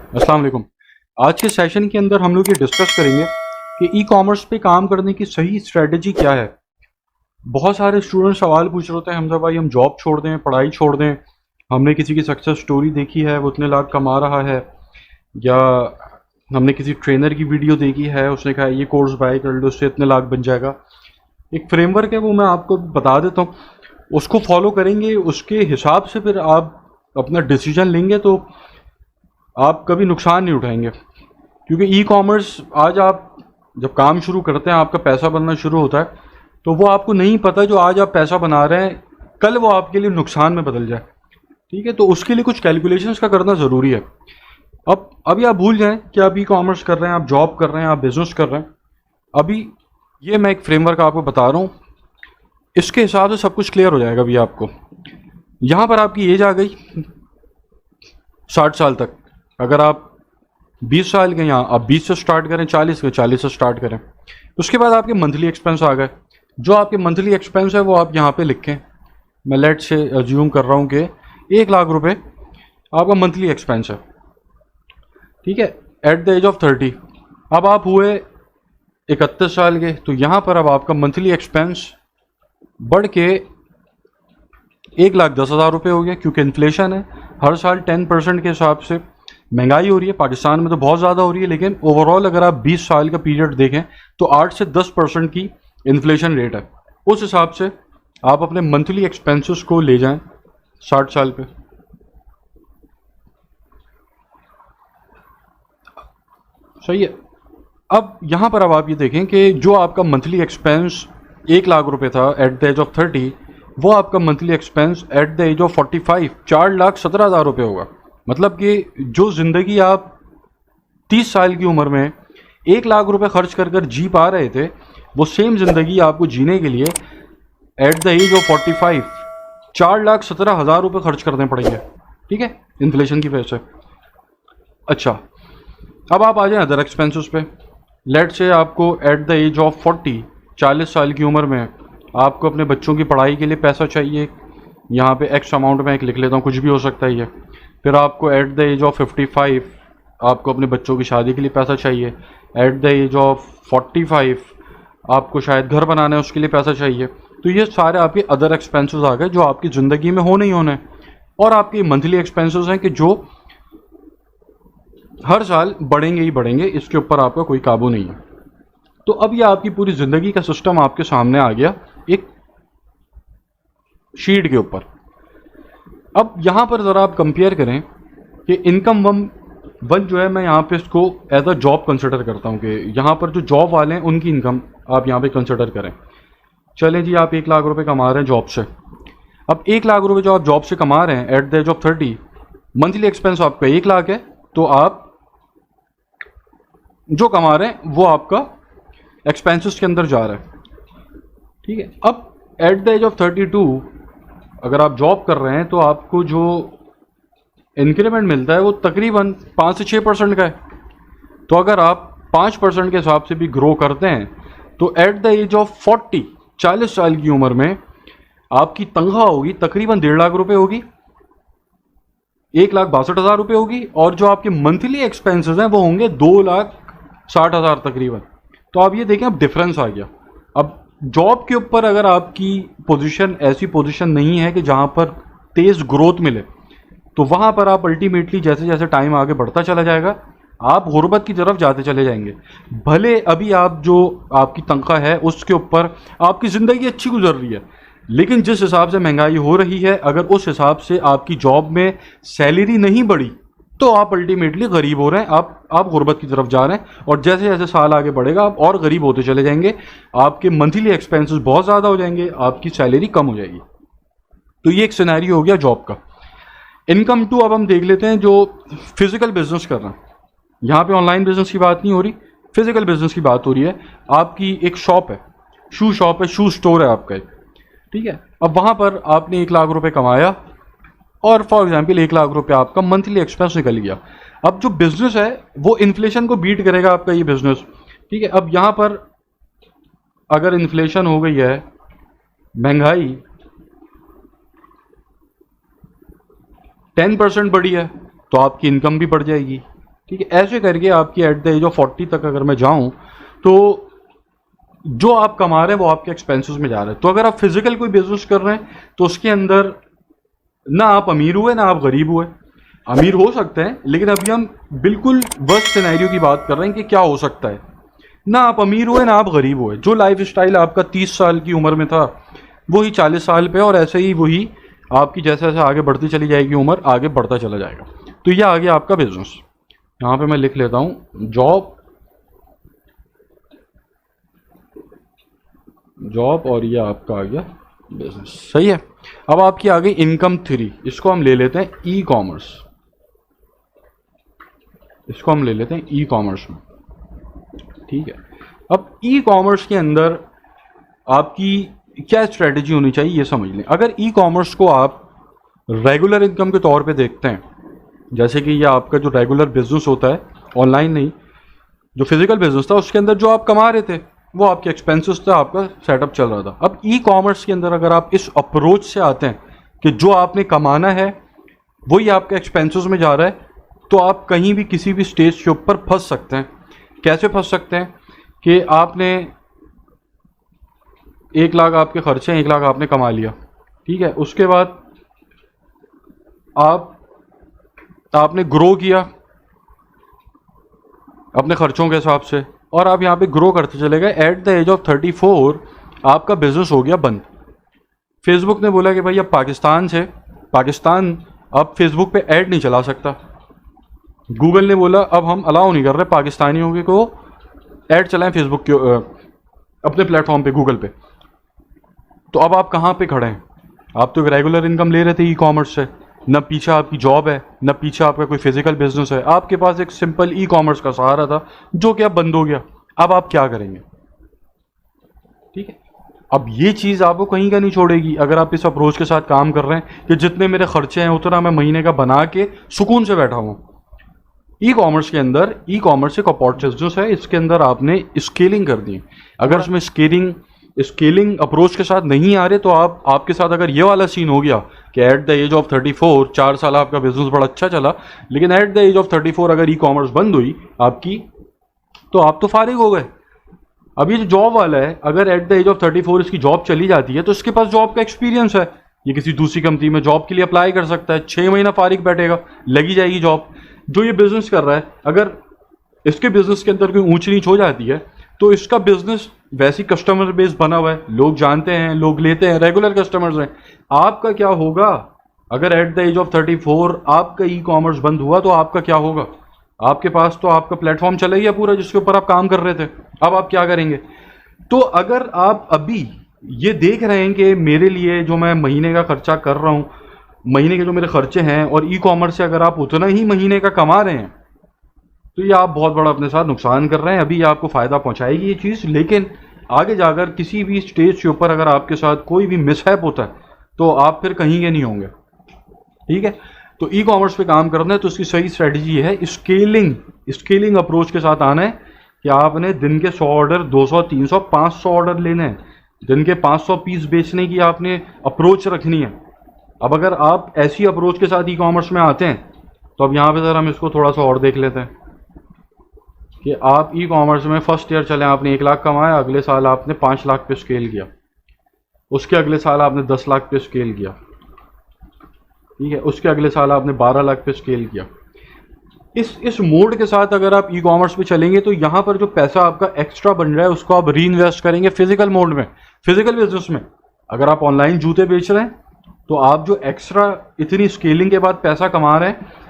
अस्सलाम वालेकुम। आज के सेशन के अंदर हम लोग ये डिस्कस करेंगे कि ई कॉमर्स पे काम करने की सही स्ट्रेटजी क्या है। बहुत सारे स्टूडेंट सवाल पूछ रहे होते हैं, हमजा भाई हम जॉब छोड़ दें, पढ़ाई छोड़ दें, हमने किसी की सक्सेस स्टोरी देखी है, वो इतने लाख कमा रहा है, या हमने किसी ट्रेनर की वीडियो देखी है, उसने कहा ये कोर्स बाय कर लो, उससे इतने लाख बन जाएगा। एक फ्रेमवर्क है, वो मैं आपको बता देता हूँ, उसको फॉलो करेंगे, उसके हिसाब से फिर आप अपना डिसीजन लेंगे तो आप कभी नुकसान नहीं उठाएंगे। क्योंकि ई कॉमर्स आज आप जब काम शुरू करते हैं, आपका पैसा बनना शुरू होता है, तो वो आपको नहीं पता जो आज आप पैसा बना रहे हैं कल वो आपके लिए नुकसान में बदल जाए। ठीक है, तो उसके लिए कुछ कैलकुलेशंस का करना ज़रूरी है। अब अभी आप भूल जाएं कि आप ई कॉमर्स कर रहे हैं, आप जॉब कर रहे हैं, आप बिजनेस कर रहे हैं। अभी ये मैं एक फ्रेमवर्क आपको बता रहा हूँ, इसके हिसाब से सब कुछ क्लियर हो जाएगा। अभी आपको यहाँ पर आपकी एज आ गई 60 साल तक। अगर आप 20 साल के, यहाँ आप 20 से स्टार्ट करें, 40 के 40 से स्टार्ट करें। उसके बाद आपके मंथली एक्सपेंस आ गए। जो आपके मंथली एक्सपेंस है वो आप यहाँ पे लिखें। मैं लेट से अज्यूम कर रहा हूँ कि 1 लाख रुपए आपका मंथली एक्सपेंस है। ठीक है, एट द एज ऑफ 30। अब आप हुए 31 साल के, तो यहाँ पर अब आपका मंथली एक्सपेंस बढ़ के 1,10,000 रुपये हो गया। क्योंकि इन्फ्लेशन है, हर साल 10% के हिसाब से महंगाई हो रही है। पाकिस्तान में तो बहुत ज़्यादा हो रही है, लेकिन ओवरऑल अगर आप 20 साल का पीरियड देखें तो 8 से 10% की इन्फ्लेशन रेट है। उस हिसाब से आप अपने मंथली एक्सपेंसेस को ले जाएं 60 साल पे। सही है। अब यहाँ पर अब आप ये देखें कि जो आपका मंथली एक्सपेंस 1 लाख रुपए था एट द एज ऑफ 30, वो आपका monthly expense at the age of 45 4,17,000 रुपये होगा। मतलब कि जो ज़िंदगी आप 30 साल की उम्र में 1 लाख रुपए खर्च कर कर जी पा रहे थे, वो सेम ज़िंदगी आपको जीने के लिए एट द एज ऑफ 45 4,17,000 रुपये खर्च करने पड़ेंगे। ठीक है, इन्फ्लेशन की वजह से। अच्छा, अब आप आ जाएं अदर एक्सपेंसेस पे। लेट से आपको एट द एज ऑफ 40 साल की उम्र में आपको अपने बच्चों की पढ़ाई के लिए पैसा चाहिए। यहाँ पे एक्स अमाउंट में एक लिख लेता हूँ, कुछ भी हो सकता है ये। फिर आपको एट द एज ऑफ 55 आपको अपने बच्चों की शादी के लिए पैसा चाहिए। एट द एज ऑफ 45 आपको शायद घर बनाना है, उसके लिए पैसा चाहिए। तो ये सारे आपके अदर एक्सपेंसेस आ गए जो आपकी ज़िंदगी में होने ही होने हैं। और आपके मंथली एक्सपेंसेस हैं कि जो हर साल बढ़ेंगे ही बढ़ेंगे, इसके ऊपर आपका कोई काबू नहीं है। तो अब ये आपकी पूरी ज़िंदगी का सिस्टम आपके सामने आ गया एक शीट के ऊपर। अब यहाँ पर ज़रा आप कंपेयर करें कि इनकम वन जो है, मैं यहाँ पे इसको एज अ जॉब कंसिडर करता हूँ कि यहाँ पर जो जॉब वाले हैं उनकी इनकम आप यहाँ पे कंसिडर करें। चलें जी, आप 1 लाख रुपए कमा रहे हैं जॉब से। अब 1 लाख रुपए जो आप जॉब से कमा रहे हैं at the age of 30, monthly expense आपका 1 लाख है, तो आप जो कमा रहे हैं वो आपका एक्सपेंसेस के अंदर जा रहा है। ठीक है, अब एट द एज ऑफ 32 अगर आप जॉब कर रहे हैं तो आपको जो इंक्रीमेंट मिलता है वो तकरीबन 5 से 6% का है। तो अगर आप 5% के हिसाब से भी ग्रो करते हैं तो एट द एज ऑफ 40 साल की उम्र में आपकी तनख्वाह होगी तकरीबन 1.5 लाख रुपए होगी, 1,62,000 रुपये होगी। और जो आपके मंथली एक्सपेंसेस हैं वो होंगे 2,60,000 तकरीबन। तो आप ये देखें, अब डिफरेंस आ गया। अब जॉब के ऊपर अगर आपकी पोजीशन ऐसी पोजीशन नहीं है कि जहाँ पर तेज़ ग्रोथ मिले, तो वहाँ पर आप अल्टीमेटली जैसे जैसे टाइम आगे बढ़ता चला जाएगा आप गुर्बत की तरफ जाते चले जाएंगे। भले अभी आप जो आपकी तनख्वाह है उसके ऊपर आपकी ज़िंदगी अच्छी गुजर रही है, लेकिन जिस हिसाब से महंगाई हो रही है, अगर उस हिसाब से आपकी जॉब में सैलरी नहीं बढ़ी तो आप अल्टीमेटली गरीब हो रहे हैं, आप गुर्बत की तरफ जा रहे हैं। और जैसे जैसे साल आगे बढ़ेगा आप और गरीब होते चले जाएंगे, आपके मंथली एक्सपेंसेस बहुत ज़्यादा हो जाएंगे, आपकी सैलरी कम हो जाएगी। तो ये एक सिनेरियो हो गया जॉब का। इनकम टू अब हम देख लेते हैं जो फिजिकल बिजनेस कर रहे हैं। यहाँ पे ऑनलाइन बिजनेस की बात नहीं हो रही, फिजिकल बिजनेस की बात हो रही है। आपकी एक शॉप है, शू शॉप है, शू स्टोर है आपका एक। ठीक है, अब वहाँ पर आपने 1 लाख रुपए कमाया और फॉर एग्जांपल 1 लाख रुपए आपका मंथली एक्सपेंस निकल गया। अब जो बिजनेस है वो इन्फ्लेशन को बीट करेगा आपका ये बिजनेस। ठीक है, अब यहाँ पर अगर इन्फ्लेशन हो गई है, महंगाई 10% बढ़ी है, तो आपकी इनकम भी बढ़ जाएगी। ठीक है। ऐसे करके आपकी एट द एज ऑफ 40 तक अगर मैं जाऊं तो जो आप कमा रहे हैं वो आपके एक्सपेंसेस में जा रहे हैं। तो अगर आप फिजिकल कोई बिजनेस कर रहे हैं तो उसके अंदर ना आप अमीर हुए ना आप गरीब हुए। अमीर हो सकते हैं, लेकिन अभी हम बिल्कुल वर्स्ट सिनेरियो की बात कर रहे हैं कि क्या हो सकता है। ना आप अमीर हुए ना आप गरीब हुए। जो लाइफ स्टाइल आपका 30 साल की उम्र में था वही 40 साल पे, और ऐसे ही वही आपकी जैसे जैसे आगे बढ़ती चली जाएगी उम्र, आगे बढ़ता चला जाएगा। तो ये आ गया आपका बिजनेस। यहाँ पे मैं लिख लेता हूँ जॉब और ये आपका आ गया बिजनेस। सही है। अब आपकी आ गई इनकम 3। इसको हम ले लेते हैं ई कॉमर्स। इसको हम ले लेते हैं ई कॉमर्स में। ठीक है। अब ई कॉमर्स के अंदर आपकी क्या स्ट्रेटेजी होनी चाहिए ये समझ लें। अगर ई कॉमर्स को आप रेगुलर इनकम के तौर पे देखते हैं, जैसे कि ये आपका जो रेगुलर बिजनेस होता है, ऑनलाइन नहीं, जो फिजिकल बिजनेस था उसके अंदर जो आप कमा रहे थे वो आपके एक्सपेंसेस था, आपका सेटअप चल रहा था। अब ई कॉमर्स के अंदर अगर आप इस अप्रोच से आते हैं कि जो आपने कमाना है वही आपके एक्सपेंसेस में जा रहा है, तो आप कहीं भी किसी भी स्टेज के ऊपर फंस सकते हैं। कैसे फंस सकते हैं कि आपने 1 लाख आपके खर्चे हैं, 1 लाख आपने कमा लिया, ठीक है। उसके बाद आपने ग्रो किया अपने खर्चों के हिसाब से, और आप यहाँ पे ग्रो करते चले गए। एट द एज ऑफ 34 आपका बिजनेस हो गया बंद। फेसबुक ने बोला कि भाई अब पाकिस्तान अब फेसबुक पे ऐड नहीं चला सकता। गूगल ने बोला अब हम अलाउ नहीं कर रहे पाकिस्तानियों को ऐड चलाएं फेसबुक के अपने प्लेटफॉर्म पे, गूगल पे। तो अब आप कहाँ पे खड़े हैं? आप तो रेगुलर इनकम ले रहे थे ई कॉमर्स से, न पीछे आपकी जॉब है न पीछे आपका कोई फिजिकल बिजनेस है, आपके पास एक सिंपल ई कॉमर्स का सहारा था जो कि अब बंद हो गया। अब आप क्या करेंगे? ठीक है। अब ये चीज़ आपको कहीं का नहीं छोड़ेगी अगर आप इस अप्रोच के साथ काम कर रहे हैं कि जितने मेरे खर्चे हैं उतना मैं महीने का बना के सुकून से बैठा हूँ। ई कॉमर्स के अंदर ई कॉमर्स एक अपॉर्चुनिटी है, इसके अंदर आपने स्केलिंग कर दी। अगर उसमें स्केलिंग अप्रोच के साथ नहीं आ रहे तो आपके साथ अगर ये वाला सीन हो गया कि एट द एज ऑफ 34 4 साल आपका बिजनेस बड़ा अच्छा चला, लेकिन एट द एज ऑफ 34 अगर ई कॉमर्स बंद हुई आपकी, तो आप तो फारिग हो गए। अब ये जो जॉब वाला है, अगर एट द एज ऑफ 34 इसकी जॉब चली जाती है तो इसके पास जॉब का एक्सपीरियंस है, ये किसी दूसरी कंपनी में जॉब के लिए अप्लाई कर सकता है, 6 महीना फारिग बैठेगा, लगी जाएगी जॉब। जो ये बिजनेस कर रहा है, अगर इसके बिजनेस के अंदर कोई ऊंच नीच हो जाती है तो इसका बिजनेस वैसी कस्टमर बेस बना हुआ है, लोग जानते हैं, लोग लेते हैं, रेगुलर कस्टमर्स हैं। आपका क्या होगा अगर एट द एज ऑफ 34 आपका ई कॉमर्स बंद हुआ? तो आपका क्या होगा? आपके पास तो आपका प्लेटफॉर्म चला गया पूरा जिसके ऊपर आप काम कर रहे थे। अब आप क्या करेंगे? तो अगर आप अभी ये देख रहे हैं कि मेरे लिए जो मैं महीने का खर्चा कर रहा हूँ, महीने के जो मेरे खर्चे हैं, और ई कॉमर्स से अगर आप उतना ही महीने का कमा रहे हैं, तो ये आप बहुत बड़ा अपने साथ नुकसान कर रहे हैं। अभी आपको फ़ायदा पहुंचाएगी ये चीज़, लेकिन आगे जाकर किसी भी स्टेज के ऊपर अगर आपके साथ कोई भी मिसहैप होता है तो आप फिर कहीं के नहीं होंगे। ठीक है। तो ई कॉमर्स पे काम करना है तो उसकी सही स्ट्रेटजी है स्केलिंग अप्रोच के साथ आना है कि आपने दिन के 100 ऑर्डर, 200, 300, 500 ऑर्डर लेने हैं, दिन के 500 पीस बेचने की आपने अप्रोच रखनी है। अब अगर आप ऐसी अप्रोच के साथ ई कॉमर्स में आते हैं तो अब यहाँ पे सर हम इसको थोड़ा सा और देख लेते हैं कि आप ई कॉमर्स में फर्स्ट ईयर चले, आपने 1 लाख कमाया, अगले साल आपने 5 लाख पे स्केल किया, उसके अगले साल आपने 10 लाख पे स्केल किया, ठीक है, उसके अगले साल आपने 12 लाख पे स्केल किया। इस मोड के साथ अगर आप ई कॉमर्स पे चलेंगे तो यहाँ पर जो पैसा आपका एक्स्ट्रा बन रहा है उसको आप री इन्वेस्ट करेंगे फिजिकल मोड में, फिजिकल बिजनेस में। अगर आप ऑनलाइन जूते बेच रहे हैं तो आप जो एक्स्ट्रा इतनी स्केलिंग के बाद पैसा कमा रहे हैं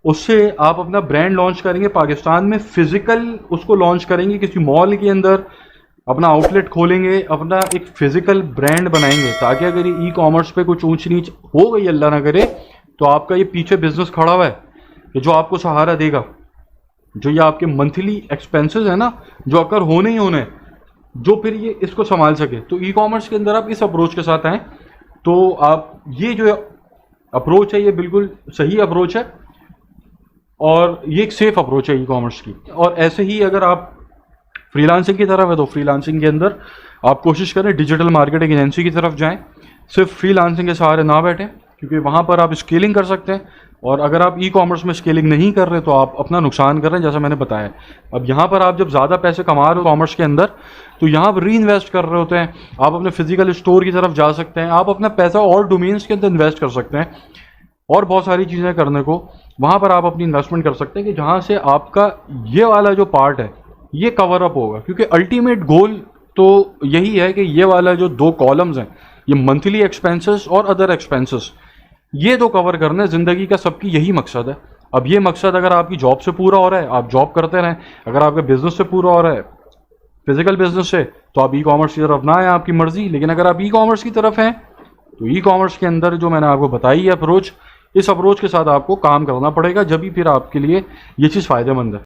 उससे आप अपना ब्रांड लॉन्च करेंगे पाकिस्तान में, फिजिकल उसको लॉन्च करेंगे, किसी मॉल के अंदर अपना आउटलेट खोलेंगे, अपना एक फिजिकल ब्रांड बनाएंगे, ताकि अगर ये ई कॉमर्स पे कुछ ऊंच नीच हो गई अल्लाह ना करे तो आपका ये पीछे बिजनेस खड़ा हुआ है कि जो आपको सहारा देगा, जो ये आपके मंथली एक्सपेंसेस है ना जो अगर होने ही होने, जो फिर ये इसको संभाल सके। तो ई कॉमर्स के अंदर आप इस अप्रोच के साथ आएँ तो आप ये जो अप्रोच है ये बिल्कुल सही अप्रोच है और ये एक सेफ अप्रोच है ई कॉमर्स की। और ऐसे ही अगर आप फ्रीलांसिंग की तरफ है तो फ्रीलांसिंग के अंदर आप कोशिश करें डिजिटल मार्केटिंग एजेंसी की तरफ जाएं, सिर्फ फ्रीलांसिंग के सहारे ना बैठें, क्योंकि वहाँ पर आप स्केलिंग कर सकते हैं। और अगर आप ई कॉमर्स में स्केलिंग नहीं कर रहे तो आप अपना नुकसान कर रहे हैं, जैसा मैंने बताया। अब यहाँ पर आप जब ज़्यादा पैसे कमा रहे हो कॉमर्स के अंदर, तो यहाँ पर री इन्वेस्ट कर रहे होते हैं। आप अपने फिजिकल स्टोर की तरफ जा सकते हैं, आप अपना पैसा और डोमेन्स के अंदर इन्वेस्ट कर सकते हैं, और बहुत सारी चीज़ें करने को वहाँ पर आप अपनी इन्वेस्टमेंट कर सकते हैं कि जहाँ से आपका ये वाला जो पार्ट है ये कवर अप होगा। क्योंकि अल्टीमेट गोल तो यही है कि ये वाला जो 2 कॉलम्स हैं, ये मंथली एक्सपेंसेस और अदर एक्सपेंसेस, ये 2 कवर करने ज़िंदगी का सबकी यही मकसद है। अब ये मकसद अगर आपकी जॉब से पूरा हो रहा है, आप जॉब करते रहें। अगर आपके बिजनेस से पूरा हो रहा है, फिजिकल बिजनेस से, तो आप ई कॉमर्स की तरफ ना आए, आपकी मर्जी। लेकिन अगर आप ई कॉमर्स की तरफ हैं तो ई कॉमर्स के अंदर जो मैंने आपको बताई है अप्रोच, इस अप्रोच के साथ आपको काम करना पड़ेगा, जब भी फिर आपके लिए ये चीज़ फ़ायदेमंद है।